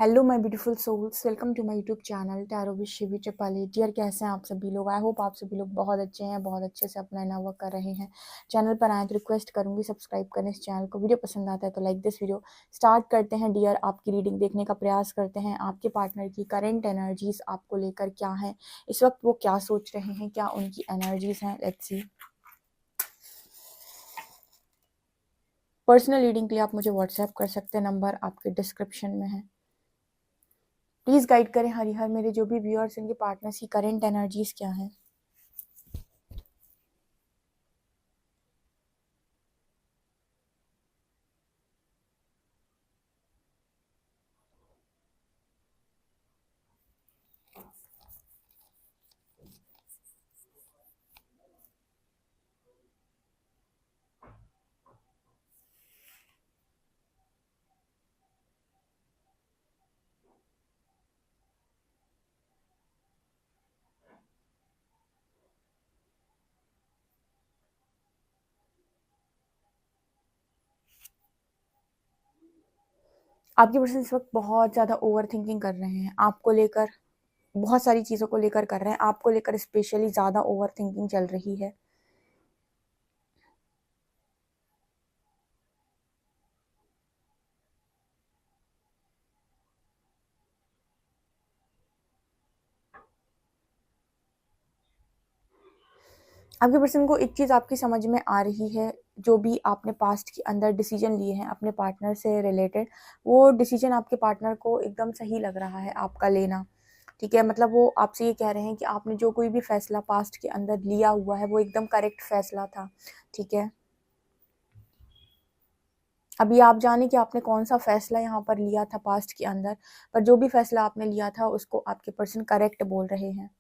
Hello my beautiful souls, welcome to my YouTube channel tarot with Shivi Chapali. Dear, कैसे हैं आप सभी लोग? आई होप आप सभी लोग बहुत अच्छे हैं, बहुत अच्छे से अपना इना वर्क कर रहे हैं। चैनल पर आए तो रिक्वेस्ट करूंगी सब्सक्राइब करें इस चैनल को। वीडियो पसंद आता है तो लाइक दिस वीडियो। स्टार्ट करते हैं डियर, आपकी रीडिंग देखने का प्रयास करते हैं। आपके पार्टनर की करेंट एनर्जीज आपको लेकर क्या है, इस वक्त वो क्या सोच रहे हैं, क्या उनकी एनर्जीज हैं। Let's see. पर्सनल रीडिंग के लिए आप मुझे व्हाट्सएप कर सकते हैं, नंबर आपके डिस्क्रिप्शन में है। प्लीज गाइड करें हरिहर मेरे जो भी व्यूअर्स, इनके पार्टनर्स की करंट एनर्जीज क्या है। आपके पर्सन इस वक्त बहुत ज़्यादा ओवर थिंकिंग कर रहे हैं आपको लेकर, बहुत सारी चीज़ों को लेकर कर रहे हैं। आपको लेकर स्पेशली ज़्यादा ओवर थिंकिंग चल रही है। आपके पर्सन को एक चीज़ आपकी समझ में आ रही है, जो भी आपने पास्ट के अंदर डिसीजन लिए हैं अपने पार्टनर से रिलेटेड, वो डिसीजन आपके पार्टनर को एकदम सही लग रहा है आपका लेना। ठीक है, मतलब वो आपसे ये कह रहे हैं कि आपने जो कोई भी फैसला पास्ट के अंदर लिया हुआ है वो एकदम करेक्ट फैसला था। ठीक है, अभी आप जाने कि आपने कौन सा फैसला यहाँ पर लिया था पास्ट के अंदर, पर जो भी फैसला आपने लिया था उसको आपके पर्सन करेक्ट बोल रहे हैं।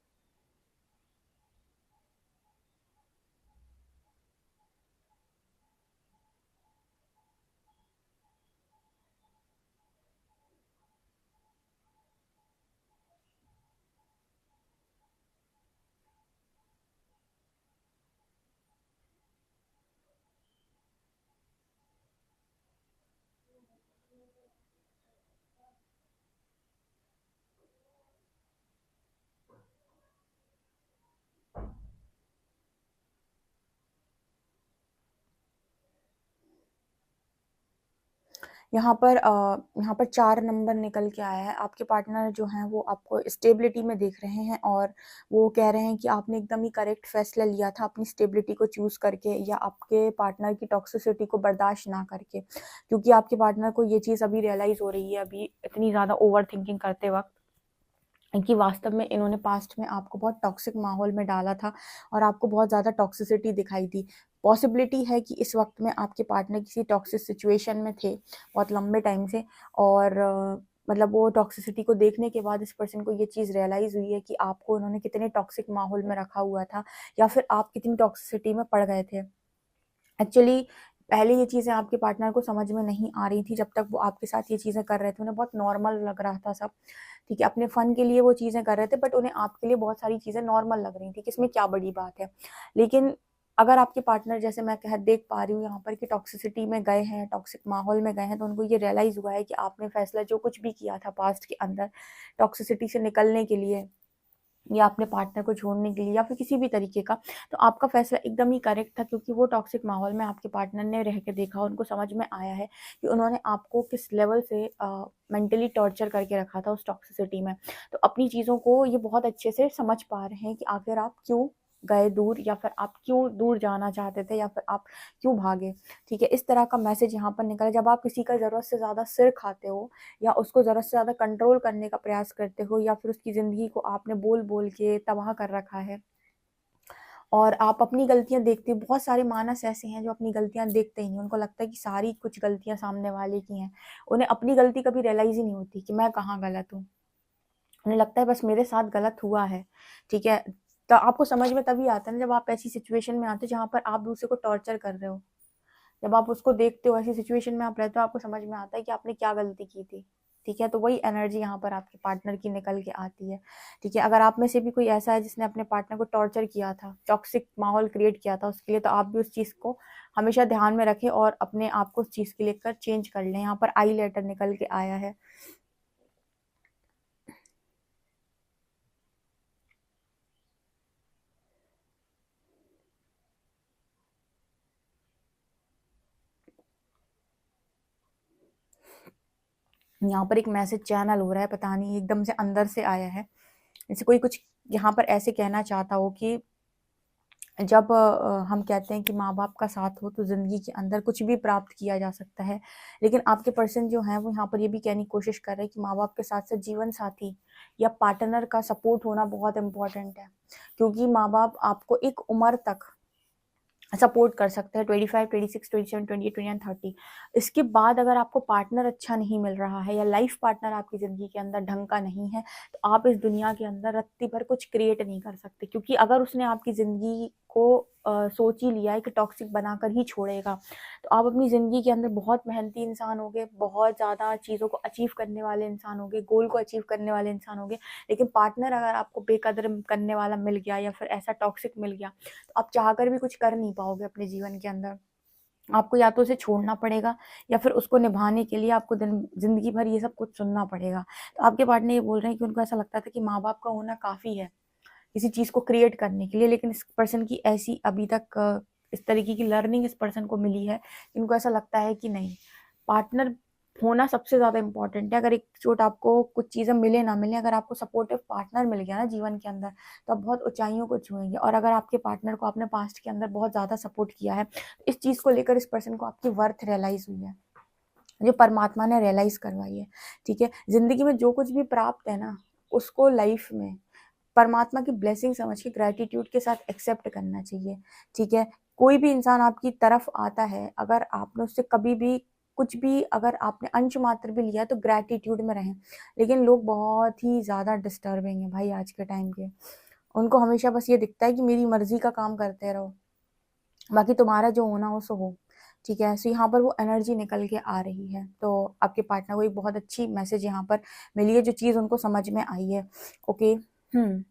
यहाँ पर 4 नंबर निकल के आया है। आपके पार्टनर जो हैं वो आपको स्टेबिलिटी में देख रहे हैं और वो कह रहे हैं कि आपने एकदम ही करेक्ट फैसला लिया था अपनी स्टेबिलिटी को चूज़ करके, या आपके पार्टनर की टॉक्सिसिटी को बर्दाश्त ना करके। क्योंकि आपके पार्टनर को ये चीज़ अभी रियलाइज़ हो रही है, अभी इतनी ज़्यादा ओवर थिंकिंग करते वक़्त, कि वास्तव में इन्होंने पास्ट में आपको बहुत टॉक्सिक माहौल में डाला था और आपको बहुत ज़्यादा टॉक्सिसिटी दिखाई दी। पॉसिबिलिटी है कि इस वक्त में आपके पार्टनर किसी टॉक्सिक सिचुएशन में थे बहुत लंबे टाइम से, और मतलब वो टॉक्सिसिटी को देखने के बाद इस पर्सन को ये चीज़ रियलाइज़ हुई है कि आपको उन्होंने कितने टॉक्सिक माहौल में रखा हुआ था, या फिर आप कितनी टॉक्सिसिटी में पड़ गए थे। एक्चुअली पहले ये चीज़ें आपके पार्टनर को समझ में नहीं आ रही थी, जब तक वो आपके साथ ये चीज़ें कर रहे थे उन्हें बहुत नॉर्मल लग रहा था सब। ठीक है, अपने फ़न के लिए वो चीज़ें कर रहे थे, बट उन्हें आपके लिए बहुत सारी चीज़ें नॉर्मल लग रही थी कि इसमें क्या बड़ी बात है। लेकिन अगर आपके पार्टनर, जैसे मैं कह देख पा रही हूँ यहाँ पर, कि टॉक्सिसिटी में गए हैं, टॉक्सिक माहौल में गए हैं, तो उनको ये रियलाइज़ हुआ है कि आपने फ़ैसला जो कुछ भी किया था पास्ट के अंदर टॉक्सिसिटी से निकलने के लिए, या अपने पार्टनर को छोड़ने के लिए, या फिर किसी भी तरीके का, तो आपका फैसला एकदम ही करेक्ट था। क्योंकि वो टॉक्सिक माहौल में आपके पार्टनर ने रह के देखा, उनको समझ में आया है कि उन्होंने आपको किस लेवल से मेंटली टॉर्चर करके रखा था उस टॉक्सिसिटी में। तो अपनी चीज़ों को ये बहुत अच्छे से समझ पा रहे हैं कि आखिर आप क्यों गए दूर, या फिर आप क्यों दूर जाना चाहते थे, या फिर आप क्यों भागे। ठीक है, इस तरह का मैसेज यहाँ पर निकला। जब आप किसी का ज़रूरत से ज़्यादा सिर खाते हो, या उसको ज़रूरत से ज़्यादा कंट्रोल करने का प्रयास करते हो, या फिर उसकी ज़िंदगी को आपने बोल बोल के तबाह कर रखा है, और आप अपनी गलतियाँ देखते हो, बहुत सारे मानस ऐसे हैं जो अपनी गलतियाँ देखते ही नहीं, उनको लगता है कि सारी कुछ गलतियाँ सामने वाले की हैं। उन्हें अपनी गलती कभी रियलाइज़ ही नहीं होती कि मैं कहाँ गलत हूँ। उन्हें लगता है बस मेरे साथ गलत हुआ है। ठीक है, तो आपको समझ में तभी आता है ना जब आप ऐसी सिचुएशन में आते हो जहाँ पर आप दूसरे को टॉर्चर कर रहे हो। जब आप उसको देखते हो, ऐसी सिचुएशन में आप रहते हो, आपको समझ में आता है कि आपने क्या गलती की थी। ठीक है, तो वही एनर्जी यहाँ पर आपके पार्टनर की निकल के आती है। ठीक है, अगर आप में से भी कोई ऐसा है जिसने अपने पार्टनर को टॉर्चर किया था, टॉक्सिक माहौल क्रिएट किया था उसके लिए, तो आप भी उस चीज़ को हमेशा ध्यान में रखें और अपने आप को उस चीज़ के लेकर चेंज कर लें। यहाँ पर आई लेटर निकल के आया है। यहाँ पर एक मैसेज चैनल हो रहा है, पता नहीं एकदम से अंदर से आया है, जैसे कोई कुछ यहाँ पर ऐसे कहना चाहता हो कि जब हम कहते हैं कि माँ-बाप का साथ हो तो ज़िंदगी के अंदर कुछ भी प्राप्त किया जा सकता है। लेकिन आपके पर्सन जो हैं वो यहाँ पर ये भी कहने की कोशिश कर रहे हैं कि माँ-बाप के साथ-साथ जीवन साथी या पार्टनर का सपोर्ट होना बहुत इम्पोर्टेंट है। क्योंकि माँ-बाप आपको एक उम्र तक सपोर्ट कर सकते हैं, 25, 26, 27, 28, 29, 30। इसके बाद अगर आपको पार्टनर अच्छा नहीं मिल रहा है या लाइफ पार्टनर आपकी ज़िंदगी के अंदर ढंग का नहीं है, तो आप इस दुनिया के अंदर रत्ती भर कुछ क्रिएट नहीं कर सकते। क्योंकि अगर उसने आपकी ज़िंदगी को सोच ही लिया है कि टॉक्सिक बनाकर ही छोड़ेगा, तो आप अपनी ज़िंदगी के अंदर बहुत मेहनती इंसान होगे, बहुत ज़्यादा चीज़ों को अचीव करने वाले इंसान होगे, गोल को अचीव करने वाले इंसान होगे। लेकिन पार्टनर अगर आपको बेकदर करने वाला मिल गया या फिर ऐसा टॉक्सिक मिल गया, तो आप चाहकर भी कुछ कर नहीं पाओगे अपने जीवन के अंदर। आपको या तो उसे छोड़ना पड़ेगा या फिर उसको निभाने के लिए आपको ज़िंदगी भर ये सब कुछ सुनना पड़ेगा। तो आपके पार्टनर ये बोल रहे हैं कि उनको ऐसा लगता था कि माँ-बाप का होना काफ़ी है, किसी चीज़ को क्रिएट करने के लिए, लेकिन इस पर्सन की ऐसी अभी तक इस तरीके की लर्निंग इस पर्सन को मिली है, इनको ऐसा लगता है कि नहीं, पार्टनर होना सबसे ज़्यादा इम्पोर्टेंट है। अगर एक चोट आपको कुछ चीज़ें मिले ना मिले, अगर आपको सपोर्टिव पार्टनर मिल गया ना जीवन के अंदर, तो आप बहुत ऊँचाइयों को छुएँगे। और अगर आपके पार्टनर को आपने पास्ट के अंदर बहुत ज़्यादा सपोर्ट किया है, इस चीज़ को लेकर इस पर्सन को आपकी वर्थ रियलाइज़ हुई है, जो परमात्मा ने रियलाइज़ करवाई है, ठीक है? ज़िंदगी में जो कुछ भी प्राप्त है ना, उसको लाइफ़ में परमात्मा की ब्लेसिंग समझ के ग्रैटिट्यूड के साथ एक्सेप्ट करना चाहिए, ठीक है? कोई भी इंसान आपकी तरफ आता है, अगर आपने उससे कभी भी कुछ भी अगर आपने अंश मात्र भी लिया तो ग्रैटिट्यूड में रहें। लेकिन लोग बहुत ही ज़्यादा डिस्टर्बिंग हैं भाई आज के टाइम के। उनको हमेशा बस ये दिखता है कि मेरी मर्ज़ी का काम करते रहो, बाकी तुम्हारा जो होना हो सो हो, ठीक है? सो यहाँ पर वो एनर्जी निकल के आ रही है, तो आपके पार्टनर को एक बहुत अच्छी मैसेज यहाँ पर मिली है, जो चीज़ उनको समझ में आई है। ओके, हुँ।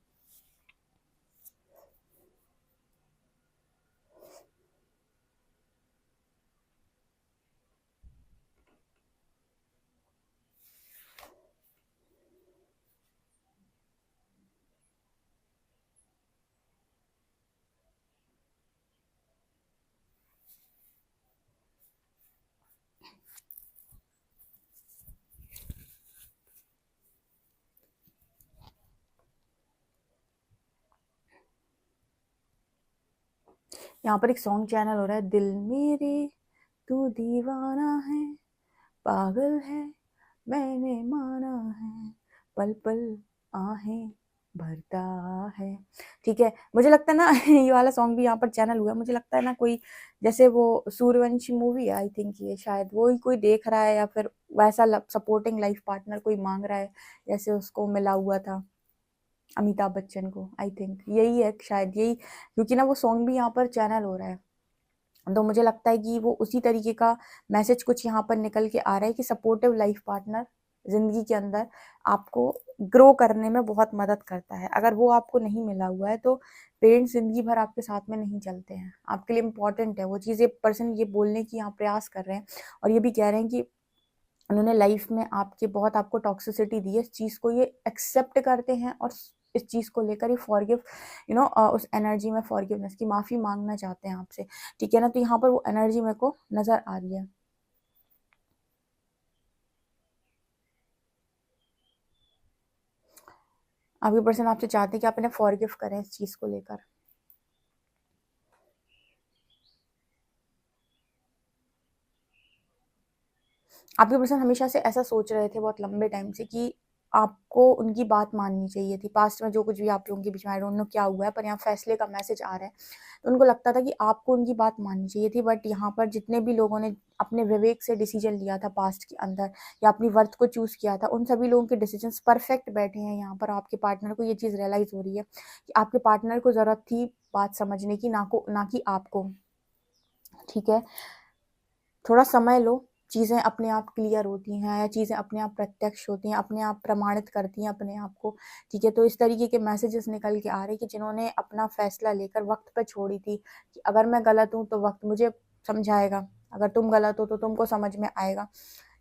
यहाँ पर एक सॉन्ग चैनल हो रहा है, दिल मेरे तू दीवाना है, पागल है मैंने माना है, पल पल आहें भरता है, ठीक है? मुझे लगता है ना ये वाला सॉन्ग भी यहाँ पर चैनल हुआ है, मुझे लगता है ना कोई जैसे वो सूर्यवंशी मूवी है, आई थिंक ये शायद वो ही कोई देख रहा है या फिर वैसा सपोर्टिंग लाइफ पार्टनर कोई मांग रहा है, जैसे उसको मिला हुआ था अमिताभ बच्चन को, आई थिंक यही है शायद, यही, क्योंकि ना वो सॉन्ग भी यहाँ पर चैनल हो रहा है। तो मुझे लगता है कि वो उसी तरीके का मैसेज कुछ यहाँ पर निकल के आ रहा है कि सपोर्टिव लाइफ पार्टनर ज़िंदगी के अंदर आपको ग्रो करने में बहुत मदद करता है। अगर वो आपको नहीं मिला हुआ है तो पेरेंट्स ज़िंदगी भर आपके साथ में नहीं चलते हैं, आपके लिए इम्पोर्टेंट है वो चीज़। ये पर्सन ये बोलने की यहाँ प्रयास कर रहे हैं और ये भी कह रहे हैं कि उन्होंने लाइफ में आपके बहुत आपको टॉक्सिसिटी दी है, इस चीज़ को ये एक्सेप्ट करते हैं और इस चीज़ को लेकर ये फॉरगिव उस एनर्जी में फॉरगिवनेस की माफ़ी मांगना चाहते हैं आपसे, ठीक है ना? तो यहाँ पर वो एनर्जी मेरे को नज़र आ रही है। आपके पर्सन आपसे चाहते हैं कि आप इन्हें फॉरगिव करें इस चीज़ को लेकर। आपके पर्सन हमेशा से ऐसा सोच रहे थे बहुत लंबे टाइम से कि आपको उनकी बात माननी चाहिए थी। पास्ट में जो कुछ भी आप लोगों के बीच में, आई डोंट नो क्या हुआ है, पर यहाँ फैसले का मैसेज आ रहा है। तो उनको लगता था कि आपको उनकी बात माननी चाहिए थी, बट यहाँ पर जितने भी लोगों ने अपने विवेक से डिसीजन लिया था पास्ट के अंदर या अपनी वर्थ को चूज़ किया था, उन सभी लोगों के डिसीजंस परफेक्ट बैठे हैं यहाँ पर। आपके पार्टनर को ये चीज़ रियलाइज़ हो रही है कि आपके पार्टनर को ज़रूरत थी बात समझने की, ना कि आपको, ठीक है? थोड़ा समय लो, चीज़ें अपने आप क्लियर होती हैं या चीज़ें अपने आप प्रत्यक्ष होती हैं, अपने आप प्रमाणित करती हैं अपने आप को, ठीक है? तो इस तरीके के मैसेजेस निकल के आ रहे हैं कि जिन्होंने अपना फ़ैसला लेकर वक़्त पे छोड़ी थी कि अगर मैं गलत हूँ तो वक़्त मुझे समझाएगा, अगर तुम गलत हो तो तुमको समझ में आएगा,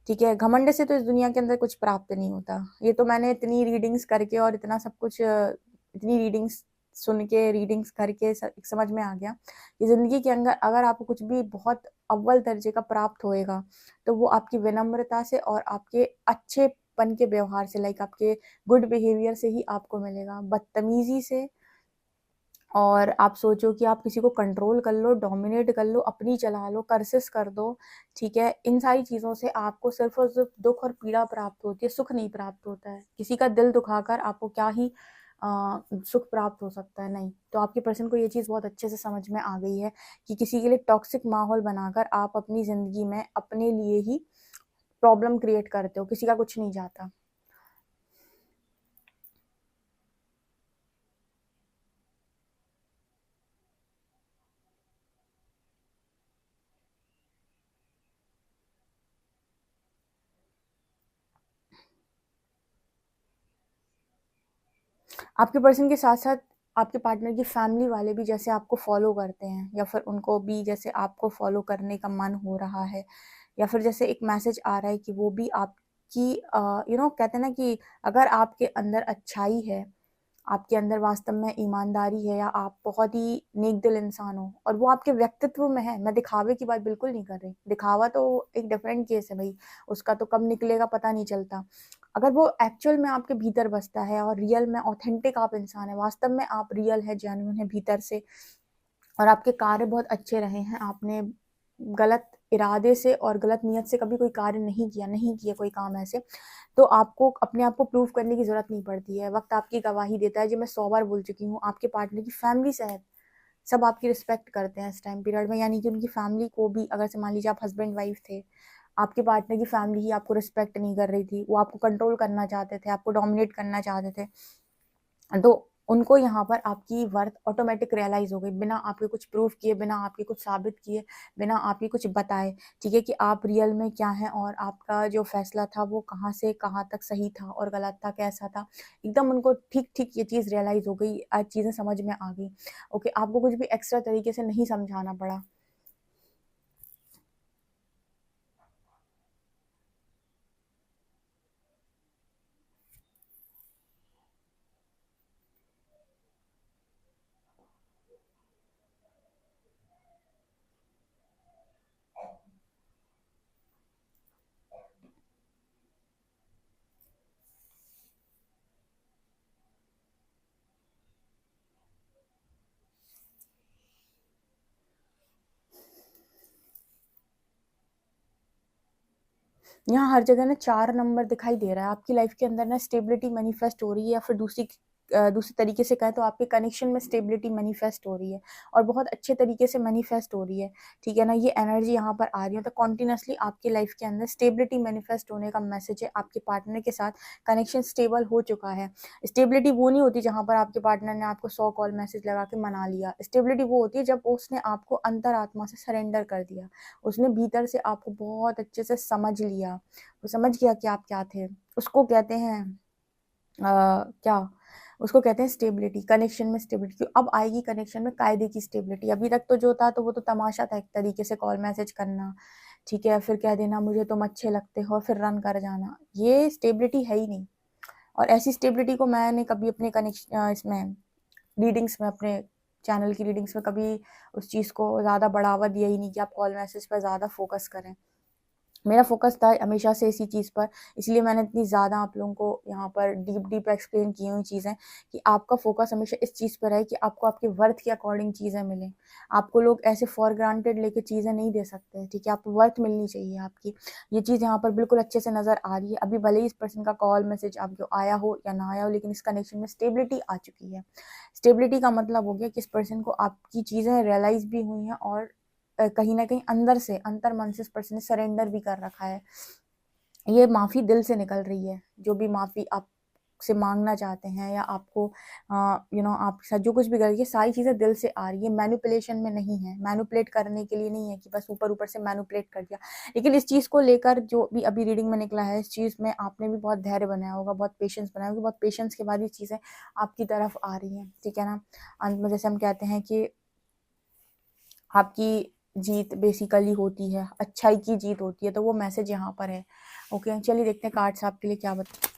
ठीक है? घमंड से तो इस दुनिया के अंदर कुछ प्राप्त नहीं होता। ये तो मैंने इतनी रीडिंग्स करके और इतना सब कुछ इतनी रीडिंग्स सुन के रीडिंग्स करके समझ में आ गया कि ज़िंदगी के अंदर अगर आपको कुछ भी बहुत अव्वल दर्जे का प्राप्त होएगा तो वो आपकी विनम्रता से और आपके अच्छेपन के व्यवहार से, लाइक आपके गुड बिहेवियर से ही आपको मिलेगा। बदतमीजी से और आप सोचो कि आप किसी को कंट्रोल कर लो, डोमिनेट कर लो, अपनी चला लो, कर्सेस कर दो, ठीक है, इन सारी चीज़ों से आपको सिर्फ और सिर्फ दुख और पीड़ा प्राप्त होती है, सुख नहीं प्राप्त होता है। किसी का दिल दुखाकर आपको क्या ही सुख प्राप्त हो सकता है, नहीं। तो आपके पर्सन को ये चीज़ बहुत अच्छे से समझ में आ गई है कि किसी के लिए टॉक्सिक माहौल बनाकर आप अपनी ज़िंदगी में अपने लिए ही प्रॉब्लम क्रिएट करते हो, किसी का कुछ नहीं जाता। आपके पर्सन के साथ-साथ आपके पार्टनर की फैमिली वाले भी जैसे आपको फ़ॉलो करते हैं या फिर उनको भी जैसे आपको फ़ॉलो करने का मन हो रहा है या फिर जैसे एक मैसेज आ रहा है कि वो भी आपकी कहते हैं ना कि अगर आपके अंदर अच्छाई है, आपके अंदर वास्तव में ईमानदारी है या आप बहुत ही नेक दिल इंसान हो और वो आपके व्यक्तित्व में है, मैं दिखावे की बात बिल्कुल नहीं कर रही। दिखावा तो एक डिफरेंट केस है भई, उसका तो कब निकलेगा पता नहीं चलता। अगर वो एक्चुअल में आपके भीतर बसता है और रियल में ऑथेंटिक आप इंसान है, वास्तव में आप रियल है, जेन्युइन है भीतर से और आपके कार्य बहुत अच्छे रहे हैं, आपने गलत इरादे से और गलत नियत से कभी कोई कार्य नहीं किया कोई काम ऐसे, तो आपको अपने आप को प्रूव करने की ज़रूरत नहीं पड़ती है। वक़्त आपकी गवाही देता है, जो मैं 100 बार बोल चुकी हूँ। आपके पार्टनर की फैमिली सहित सब आपकी रिस्पेक्ट करते हैं इस टाइम पीरियड में, यानी कि उनकी फैमिली को भी, अगर से मान लीजिए आप हस्बैंड-वाइफ थे, आपके पार्टनर की फैमिली ही आपको रिस्पेक्ट नहीं कर रही थी, वो आपको कंट्रोल करना चाहते थे, आपको डोमिनेट करना चाहते थे। तो उनको यहाँ पर आपकी वर्थ ऑटोमेटिक रियलाइज़ हो गई, बिना आपके कुछ प्रूफ किए, बिना आपके कुछ साबित किए, बिना आपके कुछ बताए, ठीक है, कि आप रियल में क्या हैं और आपका जो फ़ैसला था वो कहाँ से कहाँ तक सही था और गलत था, कैसा था। एकदम उनको ठीक-ठीक ये चीज़ रियलाइज़ हो गई, आज चीज़ें समझ में आ गई। ओके, आपको कुछ भी एक्स्ट्रा तरीके से नहीं समझाना पड़ा। यहाँ हर जगह ना 4 नंबर दिखाई दे रहा है। आपकी लाइफ़ के अंदर ना स्टेबिलिटी मैनिफेस्ट हो रही है या फिर दूसरे तरीके से कहें तो आपके कनेक्शन में स्टेबिलिटी मैनिफेस्ट हो रही है और बहुत अच्छे तरीके से मैनिफेस्ट हो रही है, ठीक है ना? ये एनर्जी यहाँ पर आ रही है, तो कंटीन्यूअसली आपकी लाइफ़ के अंदर स्टेबिलिटी मैनिफेस्ट होने का मैसेज है। आपके पार्टनर के साथ कनेक्शन स्टेबल हो चुका है। स्टेबिलिटी वो नहीं होती जहाँ पर आपके पार्टनर ने आपको 100 कॉल मैसेज लगा के मना लिया। स्टेबिलिटी वो होती है जब उसने आपको अंतरात्मा से सरेंडर कर दिया। उसने भीतर से आपको बहुत अच्छे से समझ लिया। वो समझ गया कि आप क्या थे। उसको कहते हैं क्या? उसको कहते हैं स्टेबिलिटी, कनेक्शन में स्टेबिलिटी। अब आएगी कनेक्शन में कायदे की स्टेबिलिटी। अभी तक तो जो था तो वो तो तमाशा था एक तरीके से, कॉल मैसेज करना, ठीक है? फिर कह देना मुझे तुम अच्छे लगते हो, फिर रन कर जाना। ये स्टेबिलिटी है ही नहीं और ऐसी स्टेबिलिटी को मैंने कभी अपने इसमें रीडिंग्स में, अपने चैनल की रीडिंग्स में कभी उस चीज़ को ज़्यादा बढ़ावा दिया ही नहीं कि आप कॉल मैसेज पे ज़्यादा फ़ोकस करें। मेरा फ़ोकस था हमेशा से इसी चीज़ पर, इसलिए मैंने इतनी ज़्यादा आप लोगों को यहाँ पर डीप एक्सप्लेन की हुई चीज़ें कि आपका फ़ोकस हमेशा इस चीज़ पर है कि आपको आपके वर्थ के अकॉर्डिंग चीज़ें मिलें। आपको लोग ऐसे फॉर ग्रांटेड लेके चीज़ें नहीं दे सकते, ठीक है? आपको वर्थ मिलनी चाहिए आपकी। ये चीज़ यहाँ पर बिल्कुल अच्छे से नज़र आ रही है। अभी भले ही इस पर्सन का कॉल मैसेज आपको आया हो या ना आया हो, लेकिन इस कनेक्शन में स्टेबिलिटी आ चुकी है। स्टेबिलिटी का मतलब हो गया कि इस पर्सन को आपकी चीज़ें रियलाइज़ भी हुई हैं और कहीं न कहीं अंदर से, अंतर्मन से इस पर्सन ने सरेंडर भी कर रखा है। ये माफ़ी दिल से निकल रही है, जो भी माफ़ी आपसे माँगना चाहते हैं या आपको आपके साथ जो कुछ भी कर रही है, सारी चीज़ें दिल से आ रही है, मैनिपुलेशन में नहीं है, मैनिपुलेट करने के लिए नहीं है कि बस ऊपर-ऊपर से मैनिपुलेट कर दिया। लेकिन इस चीज़ को लेकर जो भी अभी रीडिंग में निकला है, इस चीज़ में आपने भी बहुत धैर्य बनाया होगा, बहुत पेशेंस बनाया होगा, बहुत पेशेंस के बाद ये चीज़ें आपकी तरफ आ रही हैं, ठीक है ना? अंत में जैसे हम कहते हैं कि आपकी जीत बेसिकली होती है, अच्छाई की जीत होती है, तो वो मैसेज यहाँ पर है। ओके, चलिए देखते हैं कार्ड्स आपके लिए क्या बता।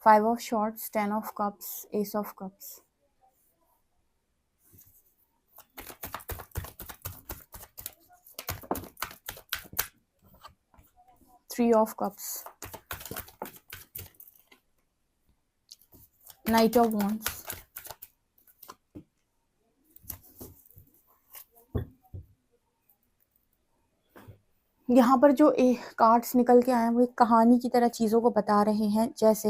5 of Swords, 10 of Cups, Ace of Cups. Three of Cups. Knight of Wands. यहाँ पर जो कार्ड्स निकल के आए हैं वो एक कहानी की तरह चीज़ों को बता रहे हैं। जैसे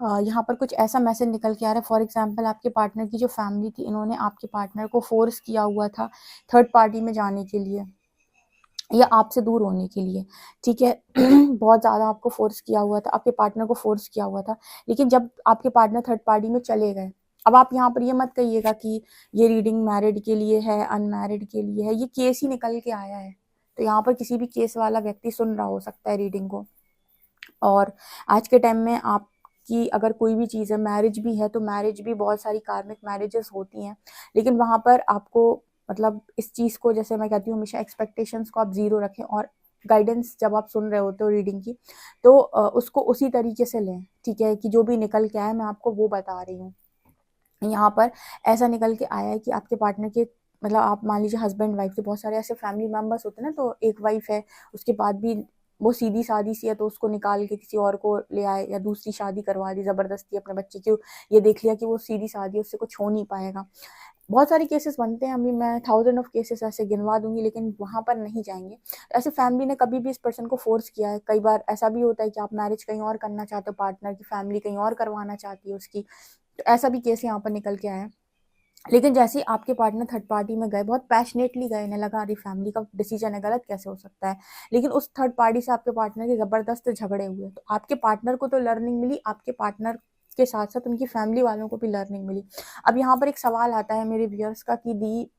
यहाँ पर कुछ ऐसा मैसेज निकल के आ रहा है, फॉर एग्जांपल आपके पार्टनर की जो फैमिली थी, इन्होंने आपके पार्टनर को फोर्स किया हुआ था थर्ड पार्टी में जाने के लिए या आपसे दूर होने के लिए, ठीक है। बहुत ज़्यादा आपको फोर्स किया हुआ था, आपके पार्टनर को फोर्स किया हुआ था, लेकिन जब आपके पार्टनर थर्ड पार्टी में चले गए, अब आप यहाँ पर ये मत कहिएगा कि ये रीडिंग मैरिड के लिए है, अनमैरिड के लिए है, ये केस ही निकल के आया है। तो यहाँ पर किसी भी केस वाला व्यक्ति सुन रहा हो सकता है रीडिंग को। और आज के टाइम में आपकी अगर कोई भी चीज़ है, मैरिज भी है, तो मैरिज भी बहुत सारी कार्मिक मैरिजेस होती हैं, लेकिन वहाँ पर आपको मतलब इस चीज़ को, जैसे मैं कहती हूँ हमेशा एक्सपेक्टेशंस को आप ज़ीरो रखें, और गाइडेंस जब आप सुन रहे होते हो रीडिंग की, तो उसको उसी तरीके से लें, ठीक है, कि जो भी निकल के आया मैं आपको वो बता रही हूँ। यहाँ पर ऐसा निकल के आया है कि आपके पार्टनर के मतलब आप मान लीजिए हस्बैंड वाइफ, तो बहुत सारे ऐसे फैमिली मेम्बर्स होते हैं ना, तो एक वाइफ है, उसके बाद भी वो सीधी सादी सी है, तो उसको निकाल के किसी और को ले आए या दूसरी शादी करवा दी ज़बरदस्ती अपने बच्चे की, ये देख लिया कि वो सीधी सादी, उससे कुछ हो नहीं पाएगा। बहुत सारे केसेस बनते हैं, अभी मैं 1000 ऑफ केसेस ऐसे गिनवा दूंगी, लेकिन वहाँ पर नहीं जाएंगे। ऐसे फैमिली ने कभी भी इस पर्सन को फोर्स किया है, कई बार ऐसा भी होता है कि आप मैरिज कहीं और करना चाहते हो, पार्टनर की फैमिली कहीं और करवाना चाहती है उसकी, तो ऐसा भी केस यहाँ पर निकल के आया है। लेकिन जैसे ही आपके पार्टनर थर्ड पार्टी में गए, बहुत पैशनेटली गए, इन्हें लगा अरे फैमिली का डिसीजन है, गलत कैसे हो सकता है, लेकिन उस थर्ड पार्टी से आपके पार्टनर के ज़बरदस्त झगड़े हुए, तो आपके पार्टनर को तो लर्निंग मिली, आपके पार्टनर के साथ साथ उनकी फैमिली वालों को भी लर्निंग मिली। अब यहाँ पर एक सवाल आता है मेरे व्यूअर्स का कि दी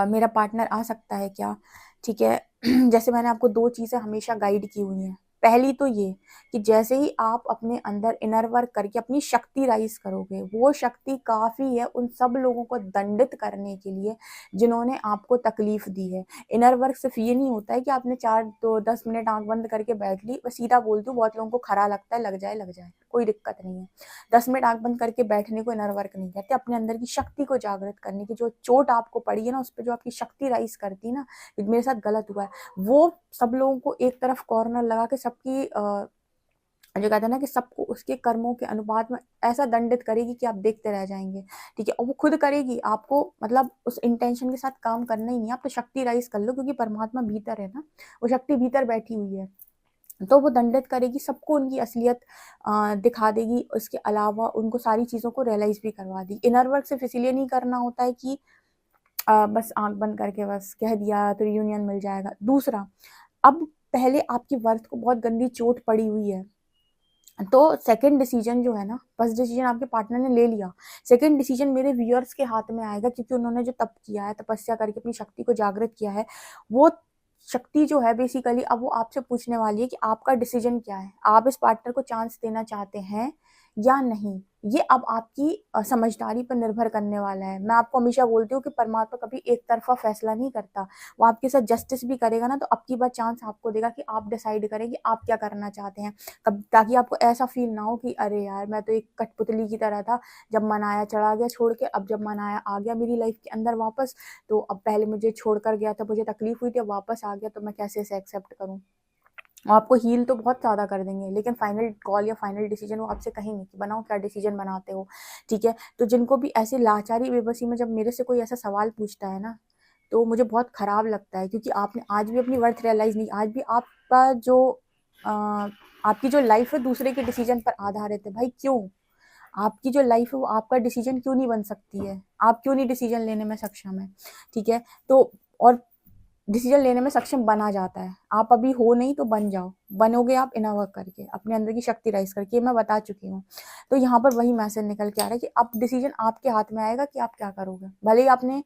मेरा पार्टनर आ सकता है क्या, ठीक है। जैसे मैंने आपको दो चीज़ें हमेशा गाइड की हुई हैं। पहली तो ये कि जैसे ही आप अपने अंदर इनर वर्क करके अपनी शक्ति राइज करोगे, वो शक्ति काफ़ी है उन सब लोगों को दंडित करने के लिए जिन्होंने आपको तकलीफ दी है। इनर वर्क सिर्फ ये नहीं होता है कि आपने 4 तो 10 मिनट आंख बंद करके बैठ ली, बस सीधा बोलती हूँ, बहुत लोगों को खरा लगता है, लग जाए, कोई दिक्कत नहीं है। 10 मिनट आंख बंद करके बैठने को इनर वर्क नहीं कहते, अपने अंदर की शक्ति को जागृत करने की, जो चोट आपको पड़ी है ना, उस पर जो आपकी शक्ति राइज करती है ना, मेरे साथ गलत हुआ है, वो सब लोगों को एक तरफ कॉर्नर लगा के सबकी जो कहते हैं ना कि सबको उसके कर्मों के अनुपात में ऐसा दंडित करेगी कि आप देखते रह जाएंगे, ठीक है। और वो खुद करेगी, आपको मतलब उस इंटेंशन के साथ काम करना ही नहीं है, आप तो शक्ति राइज कर लो, क्योंकि परमात्मा भीतर है ना, वो शक्ति भीतर बैठी हुई है, तो वो दंडित करेगी, सबको उनकी असलियत दिखा देगी, उसके अलावा उनको सारी चीज़ों को रियलाइज भी करवा दी। इनर वर्क सिर्फ इसीलिए नहीं करना होता है कि बस आंख बंद करके बस कह दिया तो रियूनियन मिल जाएगा। दूसरा, अब पहले आपकी वर्थ को बहुत गंदी चोट पड़ी हुई है, तो सेकंड डिसीजन जो है ना, फर्स्ट डिसीजन आपके पार्टनर ने ले लिया, सेकंड डिसीजन मेरे व्यूअर्स के हाथ में आएगा, क्योंकि उन्होंने जो तप किया है, तपस्या करके अपनी शक्ति को जागृत किया है, वो शक्ति जो है बेसिकली अब वो आपसे पूछने वाली है कि आपका डिसीजन क्या है, आप इस पार्टनर को चांस देना चाहते हैं या नहीं। ये अब आपकी समझदारी पर निर्भर करने वाला है। मैं आपको हमेशा बोलती हूँ कि परमात्मा कभी एक तरफा फैसला नहीं करता, वो आपके साथ जस्टिस भी करेगा ना, तो अब की बार चांस आपको देगा कि आप डिसाइड करें कि आप क्या करना चाहते हैं, कब, ताकि आपको ऐसा फील ना हो कि अरे यार मैं तो एक कठपुतली की तरह था, जब मन आया चढ़ा गया छोड़ के, अब जब मन आया आ गया मेरी लाइफ के अंदर वापस, तो अब पहले मुझे छोड़ कर गया था, मुझे तकलीफ हुई थी, अब वापस आ गया, तो मैं कैसे इसे एक्सेप्ट करूँ। आपको हील तो बहुत ज़्यादा कर देंगे, लेकिन फाइनल कॉल या फाइनल डिसीजन वो आपसे कहेंगे कि बनाओ क्या डिसीजन बनाते हो, ठीक है। तो जिनको भी ऐसे लाचारी बेबसी में जब मेरे से कोई ऐसा सवाल पूछता है ना, तो मुझे बहुत ख़राब लगता है, क्योंकि आपने आज भी अपनी वर्थ रियलाइज़ नहीं, आज भी आपका जो आपकी जो लाइफ है दूसरे के डिसीजन पर आधारित है। भाई क्यों? आपकी जो लाइफ है वो आपका डिसीजन क्यों नहीं बन सकती है? आप क्यों नहीं डिसीजन लेने में सक्षम है, ठीक है। तो और डिसीजन लेने में सक्षम बना जाता है, आप अभी हो नहीं तो बन जाओ, बनोगे आप इनर वर्क करके, अपने अंदर की शक्ति राइज करके, ये मैं बता चुकी हूँ। तो यहाँ पर वही मैसेज निकल के आ रहा है कि अब डिसीजन आपके हाथ में आएगा कि आप क्या करोगे। भले ही आपने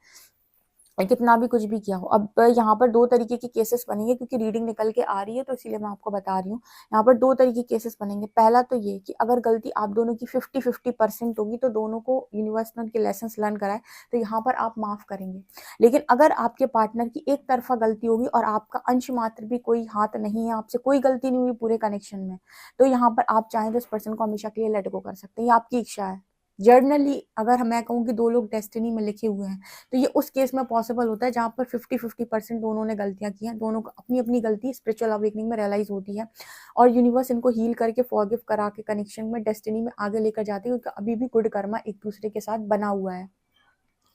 कितना भी कुछ भी किया हो। अब यहाँ पर 2 तरीके के केसेस बनेंगे, क्योंकि रीडिंग निकल के आ रही है तो इसीलिए मैं आपको बता रही हूँ। यहाँ पर 2 तरीके के केसेस बनेंगे। पहला तो ये कि अगर गलती आप दोनों की 50-50% होगी तो दोनों को यूनिवर्स ने उनके लेसन्स लर्न कराए तो यहाँ पर आप माफ़ करेंगे। लेकिन अगर आपके पार्टनर की एक तरफ़ा गलती होगी और आपका अंश मात्र भी कोई हाथ नहीं है, आपसे कोई गलती नहीं हुई पूरे कनेक्शन में, तो यहाँ पर आप चाहें तो इस पर्सन को हमेशा के लिए लेट गो कर सकते हैं। ये आपकी इच्छा है। जर्नली अगर मैं कहूँ कि 2 लोग डेस्टिनी में लिखे हुए हैं, तो ये उस केस में पॉसिबल होता है जहाँ पर 50-50% दोनों ने गलतियाँ की हैं, दोनों को अपनी-अपनी गलती स्पिरिचुअल अवेकनिंग में रियलाइज़ होती है और यूनिवर्स इनको हील करके फॉरगिव करा के कनेक्शन में डेस्टिनी में आगे लेकर जाती है, क्योंकि अभी भी गुड कर्मा एक दूसरे के साथ बना हुआ है,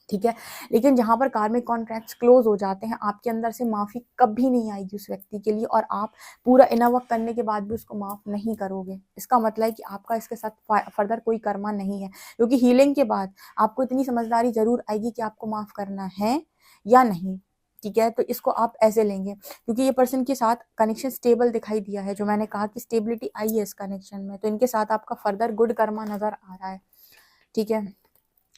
ठीक है। लेकिन जहाँ पर कार्मिक कॉन्ट्रैक्ट्स क्लोज हो जाते हैं, आपके अंदर से माफ़ी कभी नहीं आएगी उस व्यक्ति के लिए और आप पूरा इनफ वर्क करने के बाद भी उसको माफ़ नहीं करोगे। इसका मतलब है कि आपका इसके साथ फर्दर कोई कर्मा नहीं है, क्योंकि हीलिंग के बाद आपको इतनी समझदारी ज़रूर आएगी कि आपको माफ़ करना है या नहीं, ठीक है। तो इसको आप ऐसे लेंगे, क्योंकि ये पर्सन के साथ कनेक्शन स्टेबल दिखाई दिया है, जो मैंने कहा कि स्टेबिलिटी आई है इस कनेक्शन में, तो इनके साथ आपका फर्दर गुड कर्मा नज़र आ रहा है, ठीक है।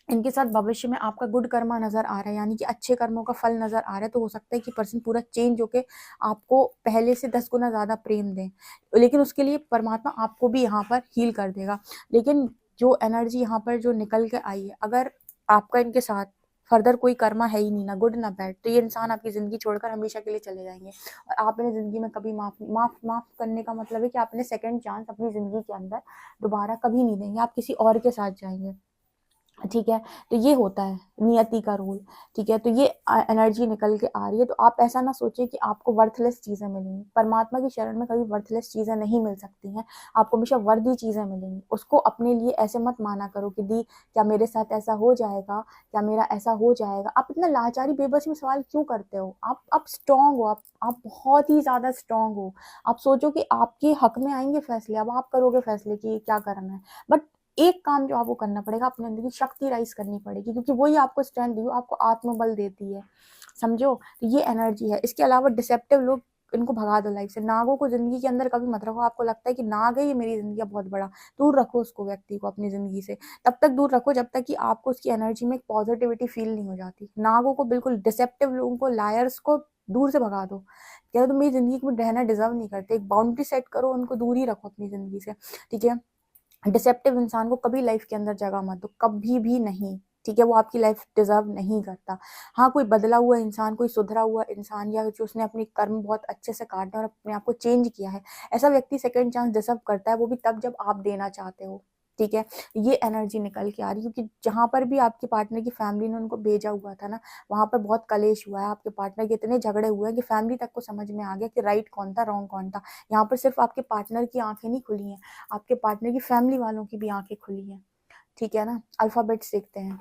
इनके साथ भविष्य में आपका गुड कर्मा नज़र आ रहा है, यानी कि अच्छे कर्मों का फल नज़र आ रहा है। तो हो सकता है कि पर्सन पूरा चेंज होके आपको पहले से 10 गुना ज़्यादा प्रेम दें, लेकिन उसके लिए परमात्मा आपको भी यहाँ पर हील कर देगा। लेकिन जो एनर्जी यहाँ पर जो निकल के आई है, अगर आपका इनके साथ फर्दर कोई कर्मा है ही नहीं, ना गुड ना बैड, तो ये इंसान आपकी ज़िंदगी छोड़कर हमेशा के लिए चले जाएंगे और आप इन्हें ज़िंदगी में कभी माफ़ करने का मतलब है कि आप इन्हें सेकेंड चांस अपनी ज़िंदगी के अंदर दोबारा कभी नहीं देंगे, आप किसी और के साथ जाएंगे, ठीक है। तो ये होता है नियति का रूल, ठीक है। तो ये एनर्जी निकल के आ रही है, तो आप ऐसा ना सोचिए कि आपको वर्थलेस चीज़ें मिलेंगी। परमात्मा की शरण में कभी वर्थलेस चीज़ें नहीं मिल सकती हैं, आपको हमेशा वर्दी चीज़ें मिलेंगी। उसको अपने लिए ऐसे मत माना करो कि दी क्या मेरे साथ ऐसा हो जाएगा, क्या मेरा ऐसा हो जाएगा। आप इतना लाचारी बेबसी में सवाल क्यों करते हो? आप स्ट्रांग हो, आप बहुत ही ज़्यादा स्ट्रांग हो। आप सोचो कि आपके हक में आएंगे फैसले, अब आप करोगे फैसले कि क्या करना है। बट एक काम जो आपको करना पड़ेगा, अपने अंदर की शक्ति राइज करनी पड़ेगी, क्योंकि वही आपको स्ट्रेंथ दी, आपको आत्मबल देती है, समझो। तो ये एनर्जी है। इसके अलावा डिसेप्टिव लोग, इनको भगा दो लाइफ से। नागों को जिंदगी के अंदर कभी मत रखो। आपको लगता है कि नाग है ये मेरी जिंदगी का बहुत बड़ा, दूर रखो उसको, व्यक्ति को अपनी जिंदगी से तब तक दूर रखो जब तक कि आपको उसकी एनर्जी में एक पॉजिटिविटी फील नहीं हो जाती। नागों को बिल्कुल, डिसेप्टिव लोगों को, लायर्स को दूर से भगा दो। क्या तुम मेरी जिंदगी में रहना डिजर्व नहीं करते, एक बाउंड्री सेट करो, उनको दूर ही रखो अपनी जिंदगी से, ठीक है। डिसेप्टिव इंसान को कभी लाइफ के अंदर जगह मत दो, कभी भी नहीं, ठीक है। वो आपकी लाइफ डिजर्व नहीं करता। हाँ, कोई बदला हुआ इंसान, कोई सुधरा हुआ इंसान, या जो उसने अपनी कर्म बहुत अच्छे से काटे और अपने आप को चेंज किया है, ऐसा व्यक्ति सेकंड चांस डिजर्व करता है, वो भी तब जब आप देना चाहते हो, ठीक है। ये एनर्जी निकल के आ रही है, क्योंकि जहां पर भी आपके पार्टनर की फैमिली ने उनको भेजा हुआ था ना, वहां पर बहुत कलेश हुआ है। आपके पार्टनर के इतने झगड़े हुए हैं कि फैमिली तक को समझ में आ गया कि राइट कौन था, रॉन्ग कौन था। यहाँ पर सिर्फ आपके पार्टनर की आंखें नहीं खुली हैं, आपके पार्टनर की फैमिली वालों की भी आंखें खुली हैं, ठीक है ना। अल्फाबेट्स देखते हैं।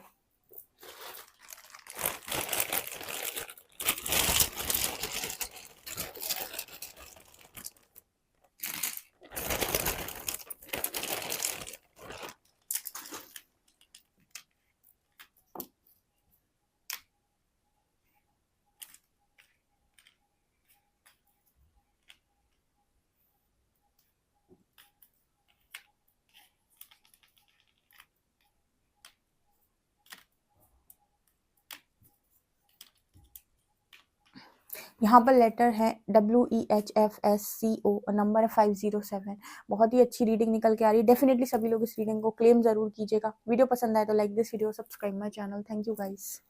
यहाँ पर लेटर है WEHFSCO और नंबर है 507। बहुत ही अच्छी रीडिंग निकल के आ रही है। डेफिनेटली सभी लोग इस रीडिंग को क्लेम जरूर कीजिएगा। वीडियो पसंद आए तो like this video, subscribe my channel. Thank you guys.